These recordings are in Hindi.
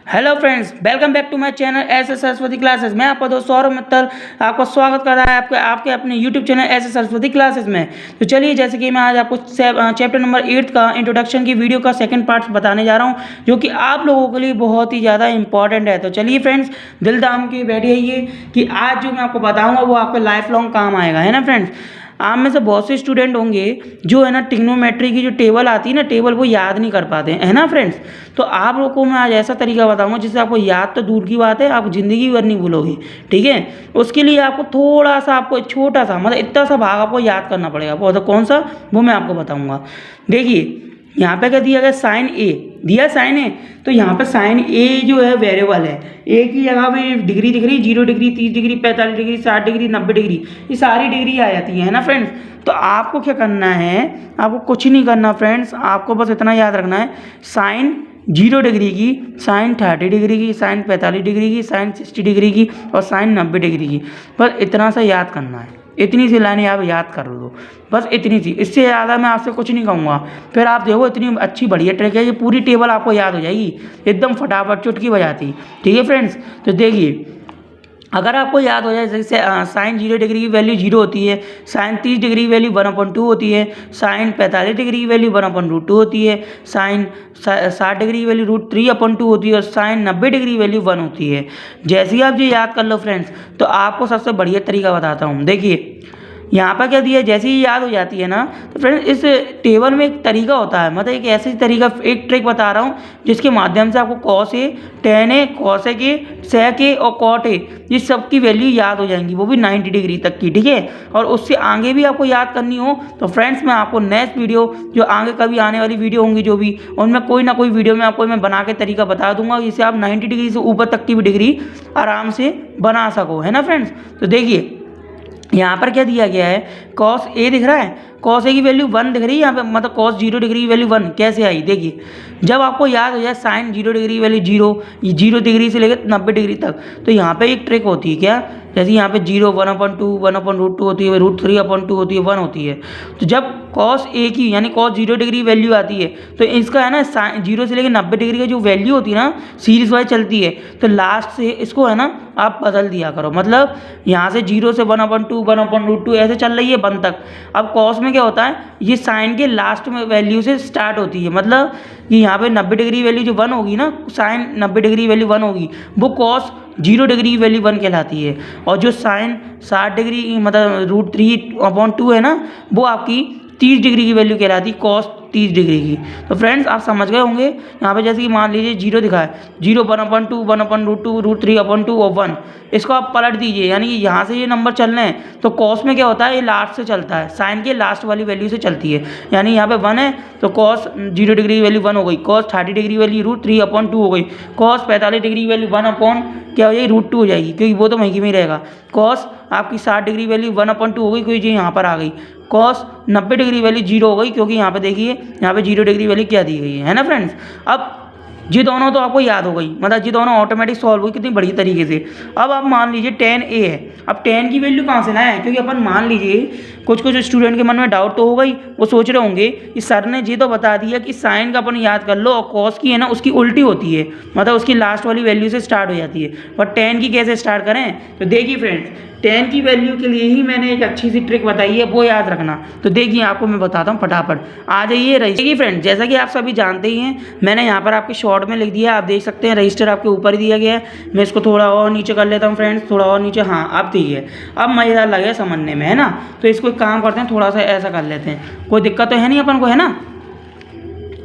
Hello friends, welcome back to my channel S S Saraswati classes. मैं आपका दोस्त सौरभ मित्तल आपका स्वागत कर रहा है आपके अपने YouTube channel S S Saraswati classes में। तो चलिए, जैसे कि मैं आज आपको चैप्टर नंबर 8 का इंट्रोडक्शन की वीडियो का सेकंड पार्ट बताने जा रहा हूं, जो कि आप लोगों के लिए बहुत ही ज़्यादा इंपॉर्टेंट है। तो चलिए फ्रेंड्स, दिल थाम के बैठिए कि आज जो मैं आपको बताऊँगा वो आपको लाइफ लॉन्ग काम आएगा, है ना फ्रेंड्स। आप में से बहुत से स्टूडेंट होंगे जो है ना ट्रिग्नोमेट्री की जो टेबल आती है ना, टेबल वो याद नहीं कर पाते हैं, है ना फ्रेंड्स। तो आप लोगों को मैं आज ऐसा तरीका बताऊंगा जिससे आपको याद तो दूर की बात है, आप ज़िंदगी भर नहीं भूलोगे, ठीक है। उसके लिए आपको थोड़ा सा, आपको छोटा सा, मतलब इतना सा भाग आपको याद करना पड़ेगा। वो तो कौन सा, वो मैं आपको बताऊँगा। देखिए यहाँ पे क्या दिया गया, साइन ए दिया, साइन ए। तो यहाँ पे साइन ए जो है वेरिएबल है। ए की जगह पे डिग्री दिख रही, 0 degree, 30 degree, 45 degree, 60 degree, 90 degree, ये सारी डिग्री आ जाती है ना फ्रेंड्स। तो आपको क्या करना है, आपको कुछ नहीं करना फ्रेंड्स, आपको बस इतना याद रखना है, साइन 0 डिग्री की, साइन 30 डिग्री की, साइन 45 डिग्री की, साइन 60 डिग्री की और साइन 90 डिग्री की। बस इतना सा याद करना है, इतनी सी लाइनें आप याद कर लो, बस इतनी सी। इससे ज़्यादा मैं आपसे कुछ नहीं कहूँगा। फिर आप देखो, इतनी अच्छी बढ़िया ट्रिक है, ये पूरी टेबल आपको याद हो जाएगी एकदम फटाफट, चुटकी बजाती, ठीक है फ्रेंड्स। तो देखिए, अगर आपको याद हो जाए, जैसे साइन 0 डिग्री की वैल्यू 0 होती है, साइन 30 डिग्री की वैल्यू 1/2 होती है, साइन 45 डिग्री की वैल्यू 1/2 होती है, साइन 60 डिग्री की वैल्यू √3/2 होती है और साइन 90 डिग्री की वैल्यू 1 होती है। जैसे ही आप ये याद कर लो फ्रेंड्स, तो आपको सबसे बढ़िया तरीका बताता हूँ। देखिए यहाँ पर क्या दिया है, जैसे ही याद हो जाती है ना, तो फ्रेंड्स इस टेबल में एक तरीका होता है, मतलब एक ऐसी तरीका, एक ट्रिक बता रहा हूँ जिसके माध्यम से आपको cos A, tan A, cosec A, sec A और कॉट ए, ये सब की वैल्यू याद हो जाएंगी, वो भी 90 डिग्री तक की, ठीक है। और उससे आगे भी आपको याद करनी हो तो फ्रेंड्स मैं आपको नेक्स्ट वीडियो, जो आगे कभी आने वाली वीडियो होंगी जो भी, उनमें कोई ना कोई वीडियो में आपको मैं बना के तरीका बता दूंगा, जिससे आप 90 डिग्री से ऊपर तक की भी डिग्री आराम से बना सको, है ना फ्रेंड्स। तो देखिए यहाँ पर क्या दिया गया है, कॉस ए दिख रहा है, कॉस ए की वैल्यू 1 दिख रही है यहाँ पे, मतलब कॉस 0 डिग्री की वैल्यू 1 कैसे आई। देखिए जब आपको याद हो जाए साइन 0 डिग्री की वैल्यू 0, ये 0 डिग्री से लेकर 90 डिग्री तक, तो यहाँ पे एक ट्रिक होती है क्या, जैसे यहाँ पे 0 1/2 1/√2 होती है, √3/2 होती है, 1 होती है। तो जब कॉस ए की यानी कॉस 0 डिग्री वैल्यू आती है, तो इसका है ना 0 से लेकर 90 डिग्री का जो वैल्यू होती है ना, सीरीज वाइज चलती है, तो लास्ट से इसको है ना आप बदल दिया करो। मतलब यहाँ से 0 से 1/2 1/√2 ऐसे चल रही है 1 तक। अब कॉस में क्या होता है, ये साइन के लास्ट में वैल्यू से स्टार्ट होती है, मतलब कि यहाँ पे 90 डिग्री वैल्यू जो 1 होगी ना, साइन 90 डिग्री वैल्यू 1 होगी, वो कॉस 0 डिग्री की वैल्यू 1 कहलाती है। और जो साइन 60 डिग्री मतलब √3/2 है ना, वो आपकी 30 डिग्री की वैल्यू कहलाती है, कॉस 30 डिग्री की। तो फ्रेंड्स आप समझ गए होंगे। यहाँ पे जैसे कि मान लीजिए 0 दिखा है, 0 1/2 1/√2 √3/2 और 1, इसको आप पलट दीजिए, यानी कि यहाँ से ये नंबर चल रहे हैं, तो कॉस में क्या होता है, ये लास्ट से चलता है, साइन के लास्ट वाली वैल्यू से चलती है। यानी यहाँ पे 1 है तो कॉस 0 डिग्री की वैल्यू 1 हो गई, कॉस 30 डिग्री वैल्यू √3/2 हो गई, कॉस 45 डिग्री वैल्यू 1 अपॉन क्या हो जाएगी, √2 हो जाएगी, क्योंकि वो तो वहीं की में ही रहेगा। कॉस आपकी 60 डिग्री वैल्यू 1/2 हो गई, क्योंकि जी यहाँ पर आ गई। कॉस 90 डिग्री वैल्यू 0 हो गई, क्योंकि यहाँ पे देखिए यहाँ पे 0 डिग्री वैल्यू क्या दी गई है ना फ्रेंड्स। अब ये दोनों तो आपको याद हो गई, मतलब ये दोनों ऑटोमेटिक सॉल्व हुई कितनी बढ़िया तरीके से। अब आप मान लीजिए 10 ए है, अब 10 की वैल्यू कहाँ से लाए हैं, क्योंकि अपन मान लीजिए कुछ स्टूडेंट के मन में डाउट तो हो गई, वो सोच रहे होंगे कि सर ने ये तो बता दिया कि साइन का अपन याद कर लो और कॉस की है ना उसकी उल्टी होती है, मतलब उसकी लास्ट वाली वैल्यू से स्टार्ट हो जाती है, पर 10 की कैसे स्टार्ट करें। तो देखिए फ्रेंड्स, 10 की वैल्यू के लिए ही मैंने एक अच्छी सी ट्रिक बताई है, वो याद रखना। तो देखिए आपको मैं बताता हूँ फटाफट, आ जाइए देखिए फ्रेंड्स, जैसा कि आप सभी जानते ही हैं, मैंने यहाँ पर आपके शॉर्ट में लिख दिया, आप देख सकते हैं रजिस्टर आपके ऊपर ही दिया गया है। मैं इसको थोड़ा और नीचे कर लेता हूँ फ्रेंड्स, थोड़ा और नीचे, हाँ अब देखिए अब मज़ेदार लगे समझने में, है ना। तो इसको एक काम करते हैं, थोड़ा सा ऐसा कर लेते हैं, कोई दिक्कत तो है नहीं अपन को, है ना।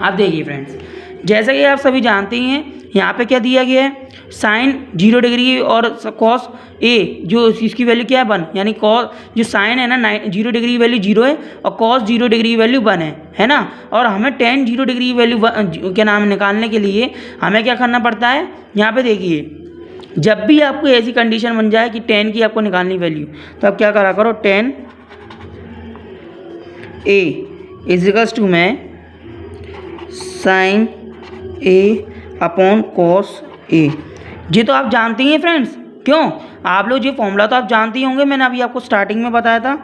आप देखिए फ्रेंड्स, जैसा कि आप सभी जानते ही हैं, यहाँ पे क्या दिया गया है, साइन 0 डिग्री और कॉस ए, जो इसकी वैल्यू क्या है 1, यानी कॉस जो साइन है ना 0 डिग्री की वैल्यू 0 है और कॉस 0 डिग्री की वैल्यू 1 है ना। और हमें टेन 0 डिग्री की वैल्यू क्या नाम निकालने के लिए हमें क्या करना पड़ता है, यहाँ पे देखिए जब भी आपको ऐसी कंडीशन बन जाए कि 10 की आपको निकालनी वैल्यू, तो आप क्या करा करो, 10 ए इजिकल्स टू में sign A upon cos A. ये तो आप जानते ही हैं फ्रेंड्स, क्यों आप लोग ये फॉर्मूला तो आप जानते ही होंगे, मैंने अभी आपको स्टार्टिंग में बताया था।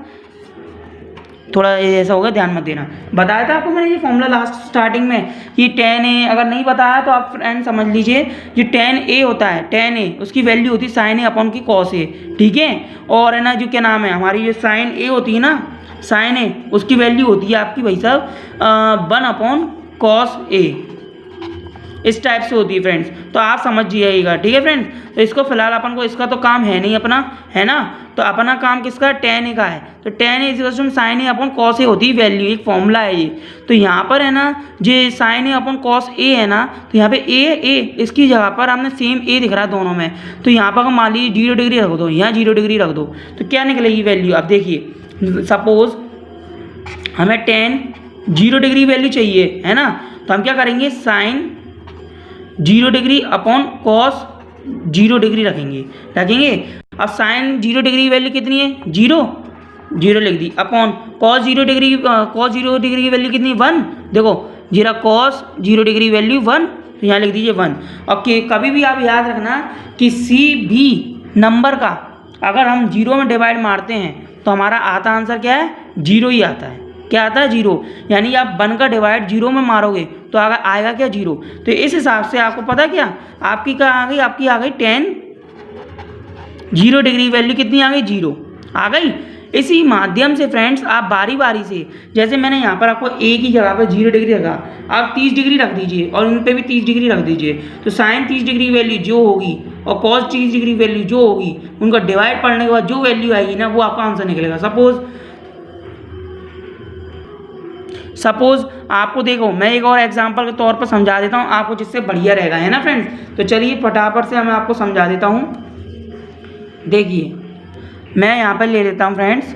थोड़ा ये ऐसा होगा, ध्यान मत देना। बताया था आपको मैंने ये फॉर्मूला लास्ट स्टार्टिंग में कि tan a, अगर नहीं बताया तो आप फ्रेंड समझ लीजिए, जो tan a होता है, tan a उसकी वैल्यू होती है sin a अपॉन की cos a, ठीक है। और है ना जो क्या नाम है, हमारी जो sin a होती है ना, sin a उसकी वैल्यू होती है आपकी भाई साहब 1 अपॉन cos a, इस टाइप से होती है फ्रेंड्स। तो आप समझ जाइएगा, ठीक है फ्रेंड्स। तो इसको फिलहाल अपन को, इसका तो काम है नहीं अपना, है ना। तो अपना काम किसका, tan a का है। तो tan a equal to sin a upon cos a होती है वैल्यू, एक फॉर्मूला है ये। तो यहाँ पर है ना जो sin a upon cos a है ना, तो यहाँ पे a इसकी जगह पर हमने सेम a दिख रहा है दोनों में। तो यहाँ पर मान लीजिए 0 डिग्री रख दो, यहाँ 0 डिग्री रख दो, तो क्या निकलेगी वैल्यू। अब देखिए सपोज हमें tan 0 डिग्री वैल्यू चाहिए, है ना। तो हम क्या करेंगे, sine 0 degree upon cos 0 degree रखेंगे। अब साइन 0 डिग्री की वैल्यू कितनी है, 0 लिख दी, अपॉन कॉस 0 डिग्री की वैल्यू कितनी, 1। देखो जीरा कॉस 0 डिग्री वैल्यू 1, तो यहाँ लिख दीजिए 1। और कभी भी आप याद रखना किसी भी नंबर का अगर हम 0 में डिवाइड मारते हैं तो हमारा आता आंसर क्या है, 0 ही आता है। क्या आता है, 0। यानी आप 1 का डिवाइड 0 में मारोगे तो आएगा क्या, 0। तो इस हिसाब से आपको पता क्या आपकी क्या आ गई, आपकी आ गई tan 0 डिग्री वैल्यू कितनी आ गई, 0 आ गई। इसी माध्यम से फ्रेंड्स आप बारी बारी से, जैसे मैंने यहाँ पर आपको a की जगह पर 0 डिग्री रखा, आप 30 डिग्री रख दीजिए और इन पे भी 30 डिग्री रख दीजिए। तो साइन 30 डिग्री वैल्यू जो होगी और कॉस 30 डिग्री वैल्यू जो होगी, उनका डिवाइड पढ़ने के बाद जो वैल्यू आएगी ना, वो आपका आंसर निकलेगा। सपोज आपको देखो, मैं एक और एग्जांपल के तौर पर समझा देता हूँ आपको, जिससे बढ़िया रहेगा, है ना फ्रेंड्स। तो चलिए फटाफट से मैं आपको समझा देता हूँ। देखिए मैं यहाँ पर ले लेता हूँ फ्रेंड्स,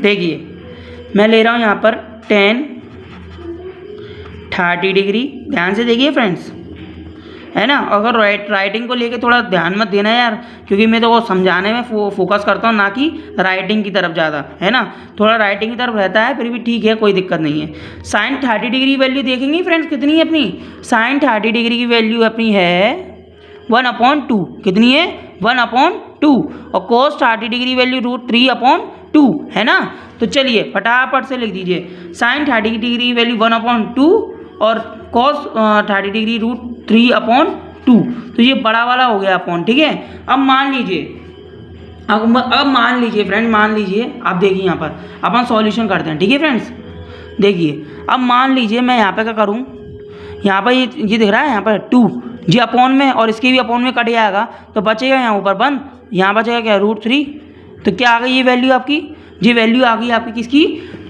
देखिए मैं ले रहा हूँ यहाँ पर tan 30 डिग्री, ध्यान से देखिए फ्रेंड्स, है ना। अगर राइटिंग को लेके थोड़ा ध्यान मत देना यार, क्योंकि मैं तो वो समझाने में फोकस करता हूँ, ना कि राइटिंग की तरफ ज़्यादा, है ना। थोड़ा राइटिंग की तरफ रहता है, फिर भी ठीक है, कोई दिक्कत नहीं है। साइन 30 डिग्री वैल्यू देखेंगे फ्रेंड्स कितनी है अपनी, साइन 30 डिग्री की वैल्यू अपनी है 1/2, कितनी है, 1/2। और cos 30 डिग्री वैल्यू √3/2, है ना। तो चलिए फटाफट से लिख दीजिए, साइन 30 डिग्री की वैल्यू 1/2 और cos 30 डिग्री √3/2। तो ये बड़ा वाला हो गया अपॉन, ठीक है। अब मान लीजिए, अब मान लीजिए फ्रेंड, मान लीजिए आप देखिए यहाँ पर अपन सॉल्यूशन करते हैं, ठीक है फ्रेंड्स। देखिए अब मान लीजिए मैं यहाँ पे क्या करूँ, यहाँ पर ये दिख रहा है यहाँ पर 2 जी अपॉन में, और इसके भी अपॉन में कट जाएगा तो बचेगा यहाँ ऊपर 1, यहाँ बचेगा क्या √3। तो क्या आ गई ये वैल्यू आपकी, ये वैल्यू आ गई आपकी किसकी,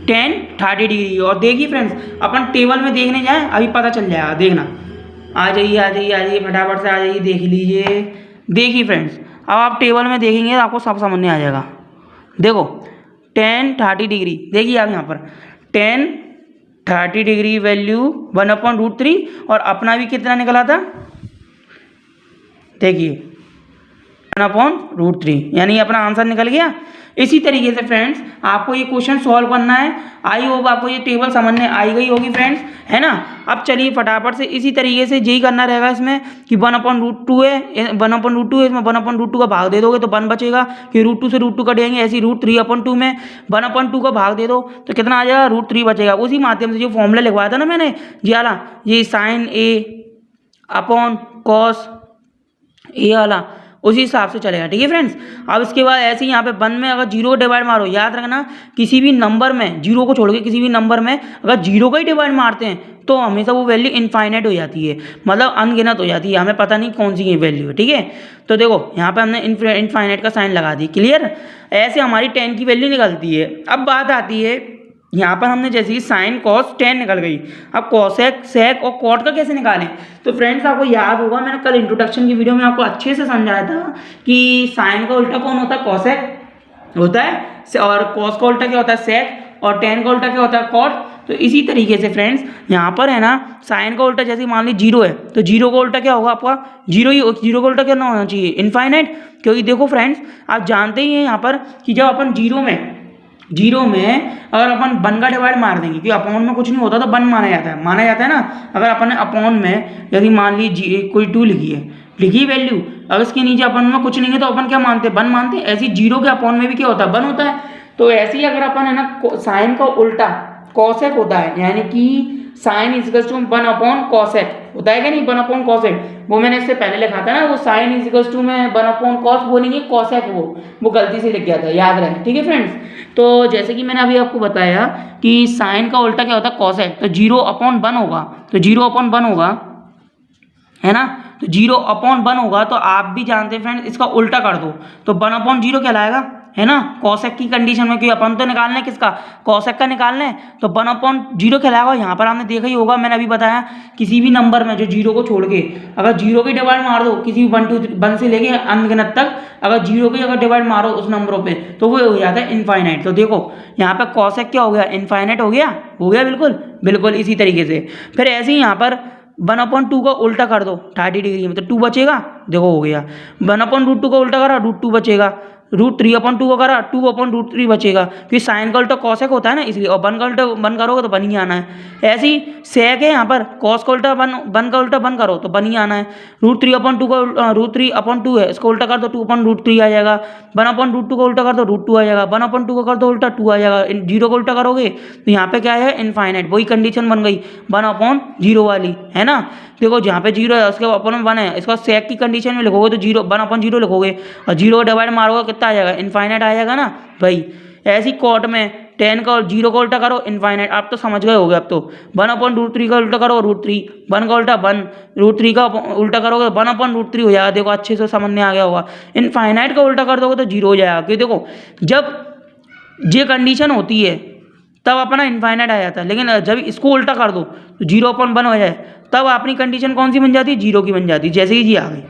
tan 30 डिग्री। और देखिए फ्रेंड्स अपन टेबल में देखने जाए अभी पता चल जाएगा, देखना। आ जाइए फटाफट से आ जाइए, देख लीजिए। देखिए फ्रेंड्स अब आप टेबल में देखेंगे तो आपको सब समझ में आ जाएगा। देखो tan 30 डिग्री, देखिए आप यहाँ पर tan 30 डिग्री वैल्यू 1/√3 और अपना भी कितना निकला था, देखिए 1/√3, यानी अपना आंसर निकल गया। इसी तरीके से फ्रेंड्स आपको ये क्वेश्चन सॉल्व करना है। आई होप आपको ये टेबल समझ में आई गई होगी फ्रेंड्स, है ना। अब चलिए फटाफट से इसी तरीके से यही करना रहेगा इसमें कि 1/√2 है, 1/√2 है, इसमें 1/√2 का भाग दे दोगे तो 1 बचेगा, कि √2 से √2 कट जाएंगे। ऐसे ही √3/2 में 1/2 का भाग दे दो तो कितना आ जाएगा, √3 बचेगा। उसी माध्यम से जो फॉर्मूला लिखवाया था ना मैंने जी वाला, ये sine a upon cos a वाला, उसी हिसाब से चलेगा, ठीक है फ्रेंड्स। अब इसके बाद ऐसे ही यहाँ पे 1 में अगर 0 डिवाइड मारो, याद रखना किसी भी नंबर में 0 को छोड़ के किसी भी नंबर में अगर 0 का ही डिवाइड मारते हैं तो हमेशा वो वैल्यू इनफाइनाइट हो जाती है, मतलब अनगिनत हो जाती है, हमें पता नहीं कौन सी वैल्यू है, ठीक है। तो देखो यहाँ पे हमने इनफाइनाइट का साइन लगा दी, क्लियर। ऐसे हमारी tan की वैल्यू निकलती है। अब बात आती है यहाँ पर हमने जैसे कि साइन कॉस tan निकल गई, अब कॉसेक सेक और कॉट का कैसे निकालें। तो फ्रेंड्स आपको याद होगा मैंने कल इंट्रोडक्शन की वीडियो में आपको अच्छे से समझाया था कि साइन का उल्टा कौन होता है, कॉसेक होता है, और कॉस का उल्टा क्या होता है, सेक, और tan का उल्टा क्या होता है, कॉट। तो इसी तरीके से फ्रेंड्स यहाँ पर है ना साइन का उल्टा जैसे मान ली 0 है तो 0 का उल्टा क्या होगा आपका, 0 का उल्टा क्या ना होना चाहिए, इनफाइनाइट। क्योंकि देखो फ्रेंड्स आप जानते ही हैं यहाँ पर कि जब अपन 0 में अगर अपन 1 का डिवाइड मार देंगे, क्योंकि अपॉन में कुछ नहीं होता तो 1 माना जाता है ना। अगर अपन ने अपॉन में यदि मान लीजिए कोई 2 लिखी वैल्यू, अगर इसके नीचे अपन में कुछ नहीं है तो अपन क्या मानते हैं, 1 मानते हैं। ऐसे 0 के अपॉन में भी क्या होता है, 1 होता है। तो ऐसे ही अगर अपन है ना साइन का उल्टा कॉसेक होता है, यानी कि साइन इजिकल्स टू 1 कॉसेक होता है क्या नहीं, 1 कॉसेक, वो मैंने इससे पहले लिखा था ना, वो साइन इजिकल्स टू में 1 कॉस वो नहीं है, कॉसेक वो गलती से लिख गया था, याद रहे, ठीक है फ्रेंड्स। तो जैसे कि मैंने अभी आपको बताया कि साइन का उल्टा क्या होता है, कॉसेक, तो 0/1 होगा, तो 0/1 होगा, है ना, तो 0/1 होगा, तो आप भी जानते हैं फ्रेंड्स, इसका उल्टा कर दो तो 1/0 कहलाएगा, है ना, कॉसेक की कंडीशन में, क्योंकि अपन तो निकालना है किसका, कॉसेक का निकालना है, तो 1/0 कहलाएगा। यहाँ पर आपने देखा ही होगा, मैंने अभी बताया, किसी भी नंबर में जो 0 को छोड़ के अगर 0 की डिवाइड मार दो, किसी भी 1 2 1 से लेके अनगिनत तक, अगर 0 की अगर डिवाइड मारो उस नंबरों पे, तो वो हो जाता है इनफाइनाइट। तो देखो यहाँ पे कॉसेक क्या हो गया, इनफाइनाइट हो गया, बिल्कुल इसी तरीके से। फिर ऐसे ही यहाँ पर 1/2 का उल्टा कर दो 30 डिग्री में, तो 2 बचेगा, देखो हो गया। 1/√2 का उल्टा करा, √2 बचेगा। √3/2 को करा, 2/√3 बचेगा, क्योंकि साइन का उल्टा कॉसेक होता है ना, इसलिए, और 1 का उल्टा 1 करोगे तो 1 ही आना है। ऐसे ही सेक है यहाँ पर, कॉस का उल्टा 1 का उल्टा 1 करो तो 1 ही आना है। √3/2 का √3/2 है, इसको उल्टा कर दो 2/√3 आ जाएगा। 1/√2 का उल्टा कर दो √2 आ जाएगा। 1/2 का कर दो उल्टा 2 आ जाएगा। 0 का उल्टा करोगे तो यहाँ पे क्या है, इनफाइनाइट, वही कंडीशन बन गई 1/0 वाली, है ना। देखो जहाँ पे 0 है उसके ऊपर में 1 है, इसका सेक की कंडीशन में लिखोगे तो 1/0 लिखोगे, और 0 को डिवाइड मारोगे कितना आ जाएगा, इनफाइनाइट आ जाएगा ना भाई। ऐसी कॉट में 10 का और 0 का उल्टा करो इनफाइनाइट, आप तो समझ गए होगे अब तो। 1/√3 का उल्टा करो √3, 1 का उल्टा 1, √3 का उल्टा करोगे 1/√3 हो जाएगा, देखो अच्छे से समझ में आ गया होगा। इनफाइनाइट का उल्टा कर दोगे तो 0 हो जाएगा, क्योंकि देखो जब ये कंडीशन होती है तब अपना इनफाइनाइट आ जाता है, लेकिन जब इसको उल्टा कर दो तो 0/1 हो जाए, तब अपनी कंडीशन कौन सी बन जाती है, 0 की बन जाती है, जैसे ही जी आ गई,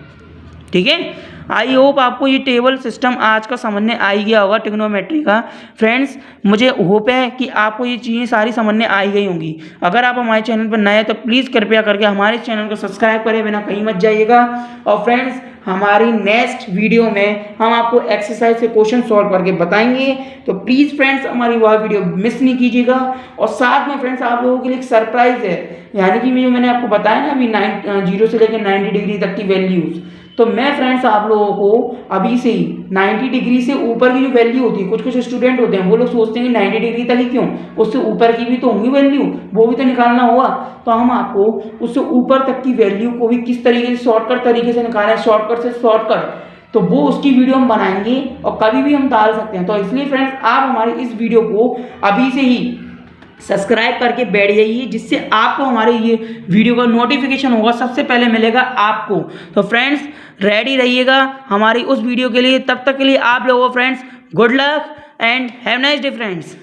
ठीक है। आई होप आपको ये टेबल सिस्टम आज का समझ में आ गया होगा ट्रिग्नोमेट्री का। फ्रेंड्स मुझे होप है कि आपको ये चीज़ें सारी समझ में आ गई होंगी। अगर आप हमारे चैनल पर नए हैं तो प्लीज़ कृपया करके हमारे चैनल को सब्सक्राइब करें, बिना कहीं मत जाइएगा। और फ्रेंड्स हमारी नेक्स्ट वीडियो में हम आपको एक्सरसाइज के क्वेश्चन सॉल्व करके बताएंगे, तो प्लीज़ फ्रेंड्स हमारी वह वीडियो मिस नहीं कीजिएगा। और साथ में फ्रेंड्स आप लोगों के लिए एक सरप्राइज है, यानी कि मैंने आपको बताया ना अभी 0 से लेकर 90 डिग्री तक की वैल्यूज़, तो मैं फ्रेंड्स आप लोगों को अभी से ही 90 डिग्री से ऊपर की जो वैल्यू होती है, कुछ स्टूडेंट होते हैं वो लोग सोचते हैं कि 90 डिग्री तक ही क्यों, उससे ऊपर की भी तो होंगी वैल्यू, वो भी तो निकालना होगा। तो हम आपको उससे ऊपर तक की वैल्यू को भी किस तरीके से शॉर्टकट तरीके से निकालें, शॉर्टकट से शॉर्टकट, तो वो उसकी वीडियो हम बनाएंगे और कभी भी हम डाल सकते हैं। तो इसलिए फ्रेंड्स आप हमारी इस वीडियो को अभी से ही सब्सक्राइब करके बैठ जाइए, जिससे आपको हमारे ये वीडियो का नोटिफिकेशन होगा, सबसे पहले मिलेगा आपको। तो फ्रेंड्स रेडी रहिएगा हमारी उस वीडियो के लिए, तब तक के लिए आप लोगों friends good luck and have nice day friends.